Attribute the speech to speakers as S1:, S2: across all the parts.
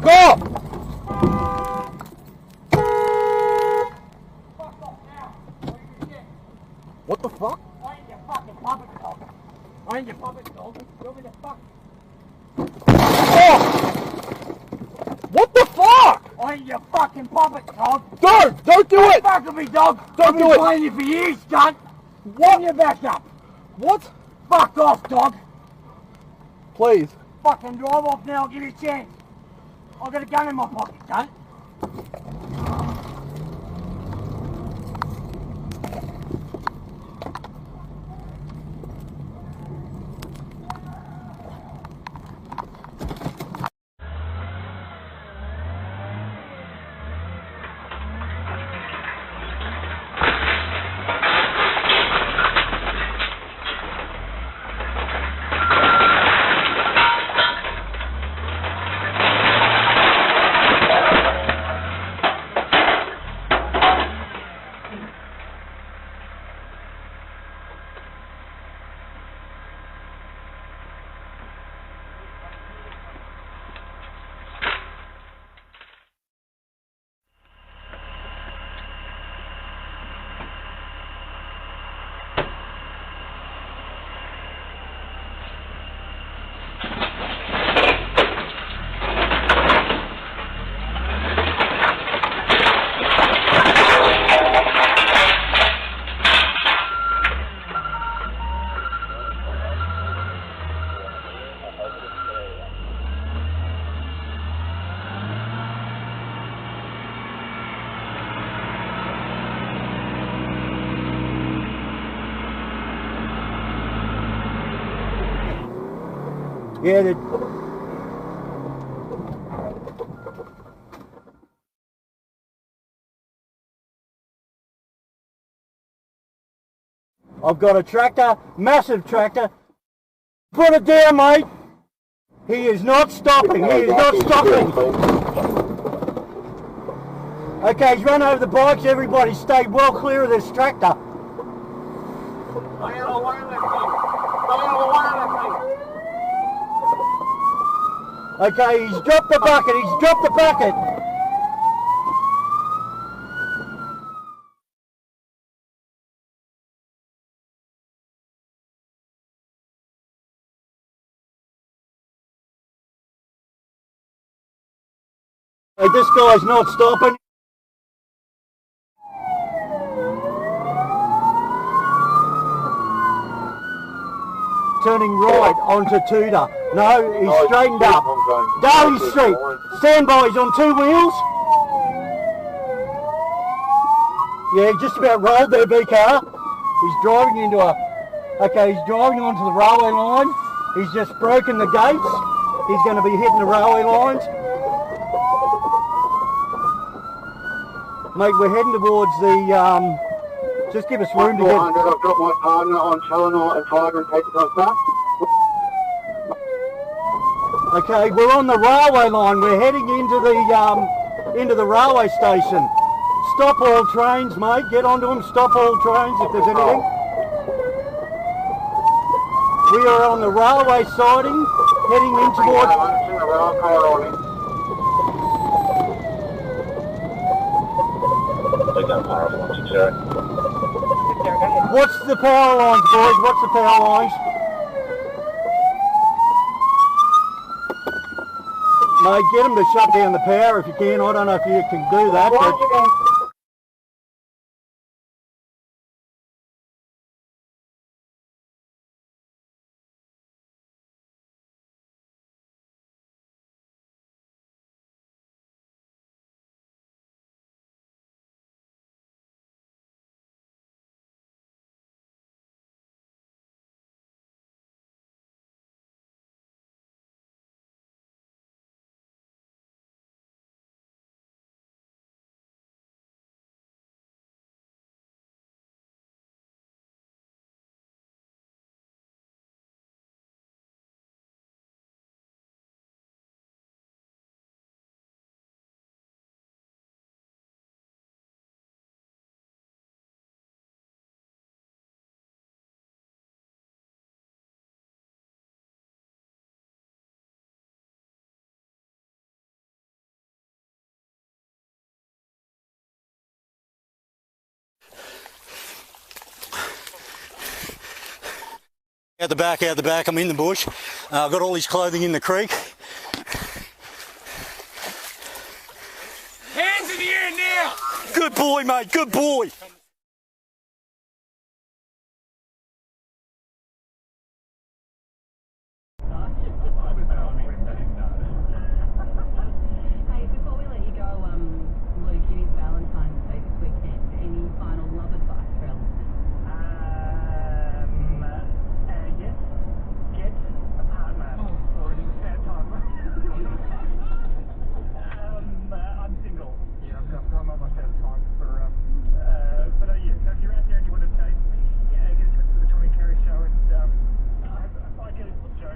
S1: Fuck off!
S2: Fuck off now. What are you doing?
S1: What the fuck?
S2: I ain't your fucking puppet dog. I ain't your puppet dog. You want me to fuck?
S1: Oh! What the fuck?
S2: I ain't your fucking puppet dog.
S1: Don't do it!
S2: Fuck with me, dog.
S1: Don't
S2: I've
S1: do
S2: been
S1: it.
S2: playing you for years, cunt.
S1: What?
S2: Bring your back up.
S1: What?
S2: Fuck off, dog.
S1: Please.
S2: Fucking drive off now. I'll give you a chance. I've got a gun in my pocket, cunt.
S1: Yeah, I've got a tractor, massive tractor. Put it down, mate. He is not stopping. He is not stopping. Okay, he's run over the bikes. Everybody stay well clear of this tractor. Okay, he's dropped the bucket. He's dropped the bucket. Hey, this guy's not stopping. Turning right onto Tudor. No, he's straightened up. Darley Street. Stand by, he's on two wheels. Yeah, he just about rolled their big car. He's driving into a... Okay, he's driving onto the railway line. He's just broken the gates. He's going to be hitting the railway lines. Mate, we're heading towards the... just give us room to get...
S3: I've got my partner on Challenor and Tiger and take the guys back.
S1: Okay, we're on the railway line. We're heading into the railway station. Stop all trains, mate. Get onto them. Stop all trains if there's anything. We are on the railway siding, heading in towards... What's the power lines, boys? What's the power lines? Mate, get them to shut down the power if you can. I don't know if you can do that. But Out the back, I'm in the bush. I've got all his clothing in the creek.
S2: Hands in the air now!
S1: Good boy, mate, good boy.
S4: Hey, before we let you go, Luke, it is Valentine's Day this weekend. Any final love advice for our listeners?
S5: Yes. Get a partner for an sad time. I'm single. Yeah, I'm almost out of time for, but yeah, so if you're out there and you want to date me, get in touch with the Tommy Carey Show and, bye, Kelly, show.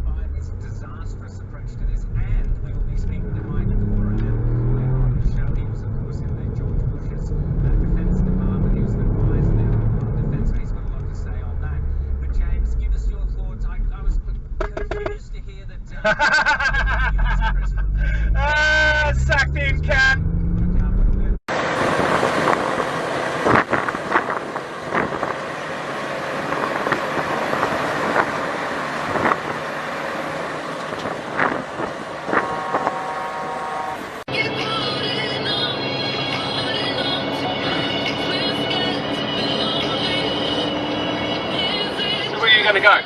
S6: By this disastrous approach to this, and we will be speaking to Mike Dora later on the show. He was, of course, in the George Bush's Defence Department. He was an advisor there on foreign defence, so he's got a lot to say on that. But James, give us your thoughts. I was confused to hear that.
S5: Sucked in, cat. Where are you going to go?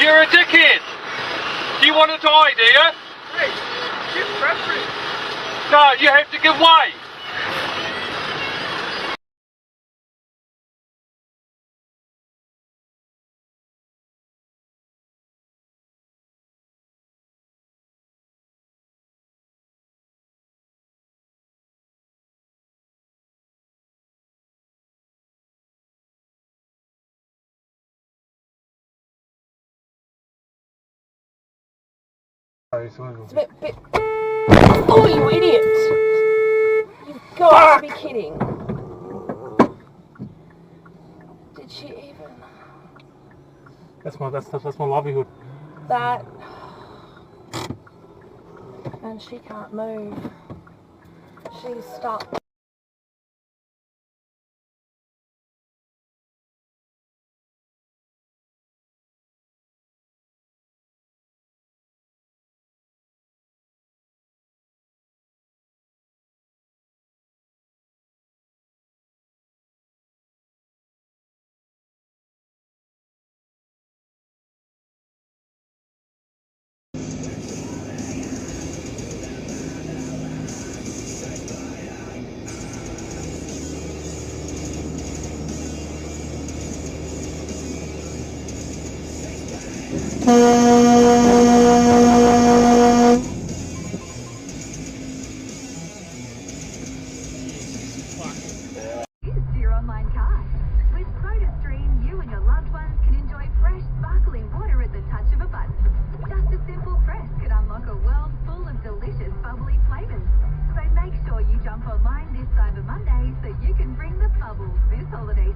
S5: You're a dickhead! Do you want to die, do you? Hey, give preference! No, you have to give way!
S4: It's a bit... Oh, you idiot! You've got to be kidding. Did she even...
S5: That's my livelihood.
S4: That... And she can't move. She's stuck.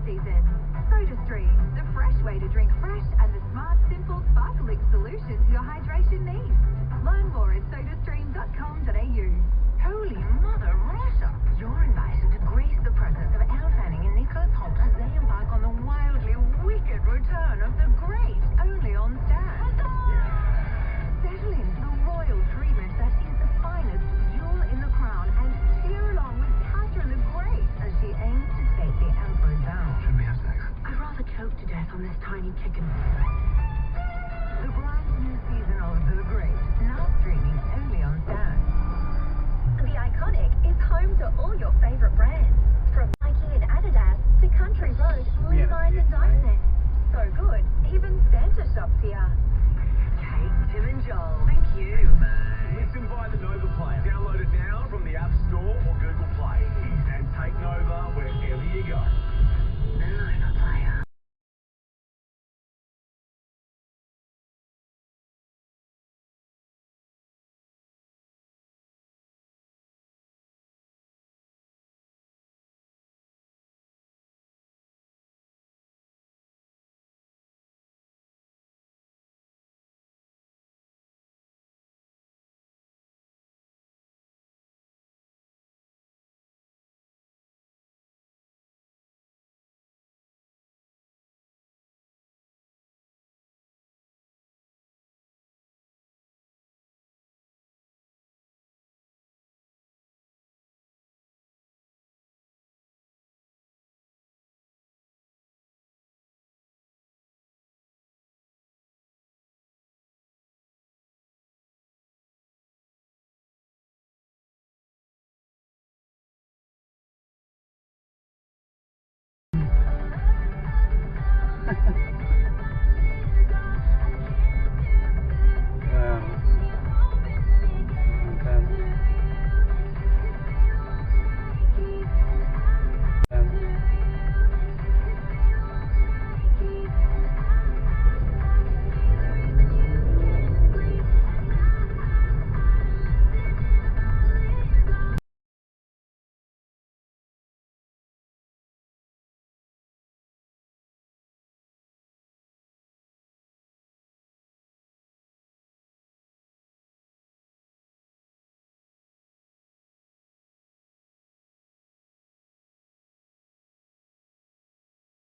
S7: season. SodaStream, the fresh way to drink fresh and the smart, simple, sparkling solution to your hydration needs. Learn more at sodastream.com.au. Holy Mother Russia! You're invited to grace the presence of Elle Fanning and Nicholas Holt as they embark on the wildly wicked return of the great, only on Stan. Settle into the royal treatment that is the finest jewel in the crown and cheer along with Catherine the Great as she aims to take the emperor down.
S3: Should we have sex?
S7: I'd rather choke to death on this tiny chicken. The brand new season of The Great, now streaming only on Stan.
S8: The Iconic is home to all your favorite brands, from Nike and Adidas to Country Road, Levi's and Dyson. So good, even Santa shops here.
S7: Kate, Tim and Joel, thank you.
S9: Listen by the Nova Player. Download it now from the App Store or Google Play. And take Nova wherever you go.
S7: The Nova Player.